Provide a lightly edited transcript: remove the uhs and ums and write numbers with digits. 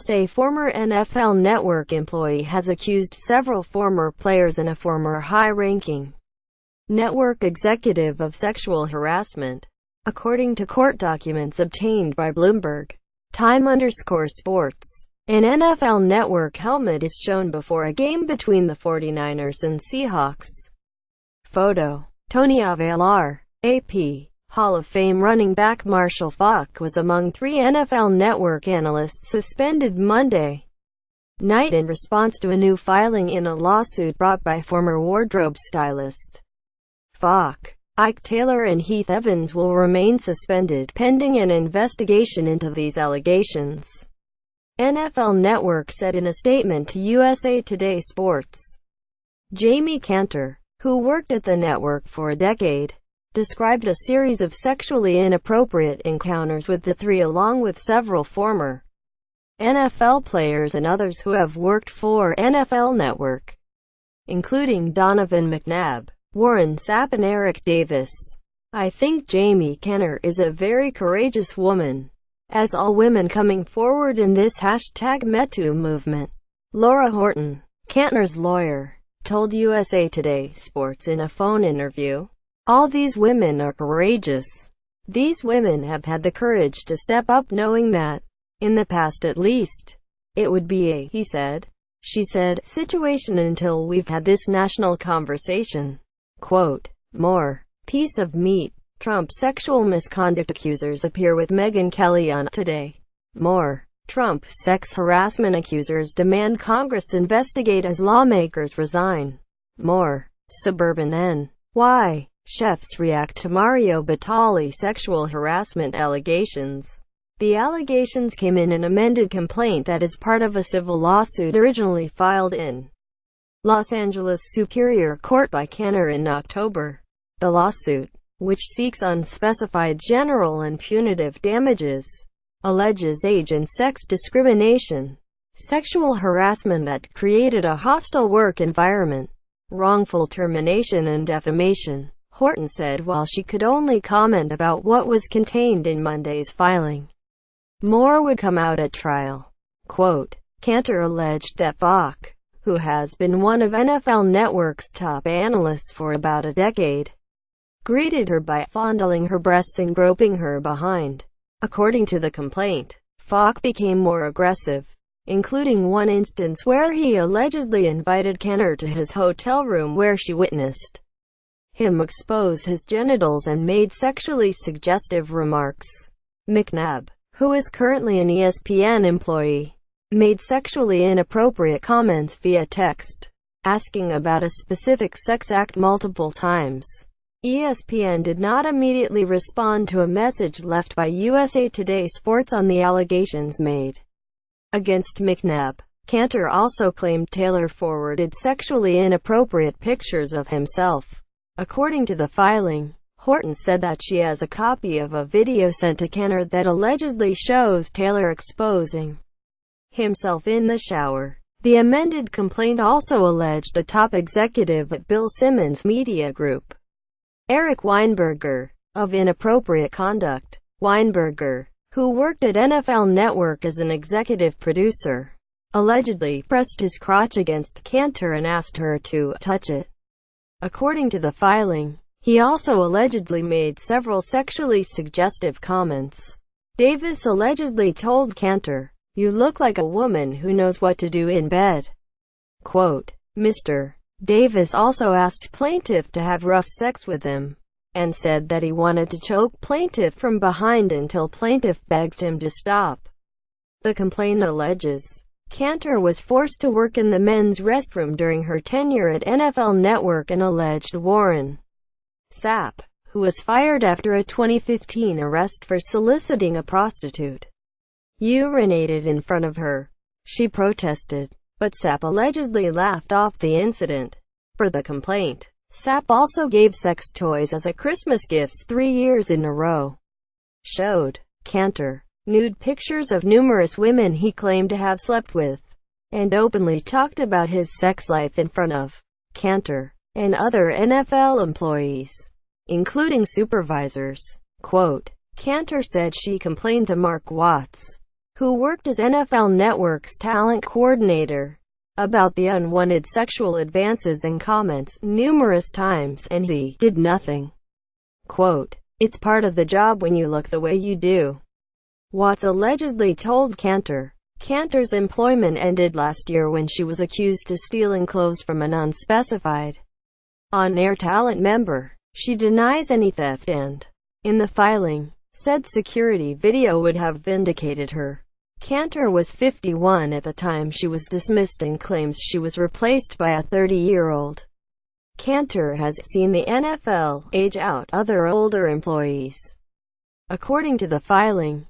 A former NFL Network employee has accused several former players and a former high-ranking network executive of sexual harassment, according to court documents obtained by Bloomberg. Time_sports. An NFL Network helmet is shown before a game between the 49ers and Seahawks. Photo. Tony Avelar. AP. Hall of Fame running back Marshall Faulk was among 3 NFL Network analysts suspended Monday night in response to a new filing in a lawsuit brought by former wardrobe stylist Faulk. Ike Taylor and Heath Evans will remain suspended pending an investigation into these allegations, NFL Network said in a statement to USA Today Sports. Jamie Cantor, who worked at the network for a decade, described a series of sexually inappropriate encounters with the 3 along with several former NFL players and others who have worked for NFL Network, including Donovan McNabb, Warren Sapp and Eric Davis. I think Jamie Cantor is a very courageous woman, as all women coming forward in this #MeToo movement. Laura Horton, Cantor's lawyer, told USA Today Sports in a phone interview. All these women are courageous. These women have had the courage to step up knowing that, in the past at least, it would be a, he said, she said, situation until we've had this national conversation. Quote, more. Piece of meat. Trump sexual misconduct accusers appear with Megyn Kelly on Today. More. Trump sex harassment accusers demand Congress investigate as lawmakers resign. More. Suburban N.Y. Chefs react to Mario Batali sexual harassment allegations. The allegations came in an amended complaint that is part of a civil lawsuit originally filed in Los Angeles Superior Court by Cantor in October. The lawsuit, which seeks unspecified general and punitive damages, alleges age and sex discrimination, sexual harassment that created a hostile work environment, wrongful termination and defamation, Horton said while she could only comment about what was contained in Monday's filing. More would come out at trial. Quote, Cantor alleged that Faulk, who has been one of NFL Network's top analysts for about a decade, greeted her by fondling her breasts and groping her behind. According to the complaint, Faulk became more aggressive, including one instance where he allegedly invited Cantor to his hotel room where she witnessed him expose his genitals and made sexually suggestive remarks. McNabb, who is currently an ESPN employee, made sexually inappropriate comments via text, asking about a specific sex act multiple times. ESPN did not immediately respond to a message left by USA Today Sports on the allegations made against McNabb. Cantor also claimed Taylor forwarded sexually inappropriate pictures of himself. According to the filing, Horton said that she has a copy of a video sent to Cantor that allegedly shows Taylor exposing himself in the shower. The amended complaint also alleged a top executive at Bill Simmons Media Group, Eric Weinberger, of inappropriate conduct. Weinberger, who worked at NFL Network as an executive producer, allegedly pressed his crotch against Cantor and asked her to touch it. According to the filing, he also allegedly made several sexually suggestive comments. Davis allegedly told Cantor, "You look like a woman who knows what to do in bed." Quote, Mr. Davis also asked plaintiff to have rough sex with him, and said that he wanted to choke plaintiff from behind until plaintiff begged him to stop. The complaint alleges Cantor was forced to work in the men's restroom during her tenure at NFL Network and alleged Warren Sapp, who was fired after a 2015 arrest for soliciting a prostitute, urinated in front of her. She protested, but Sapp allegedly laughed off the incident. For the complaint, Sapp also gave sex toys as a Christmas gifts 3 years in a row. Showed Cantor nude pictures of numerous women he claimed to have slept with, and openly talked about his sex life in front of Cantor and other NFL employees, including supervisors. Quote, Cantor said she complained to Mark Watts, who worked as NFL Network's talent coordinator, about the unwanted sexual advances and comments numerous times, and he did nothing. Quote, it's part of the job when you look the way you do, Watts allegedly told Cantor. Cantor's employment ended last year when she was accused of stealing clothes from an unspecified on-air talent member. She denies any theft and, in the filing, said security video would have vindicated her. Cantor was 51 at the time she was dismissed and claims she was replaced by a 30-year-old. Cantor has seen the NFL age out other older employees. According to the filing,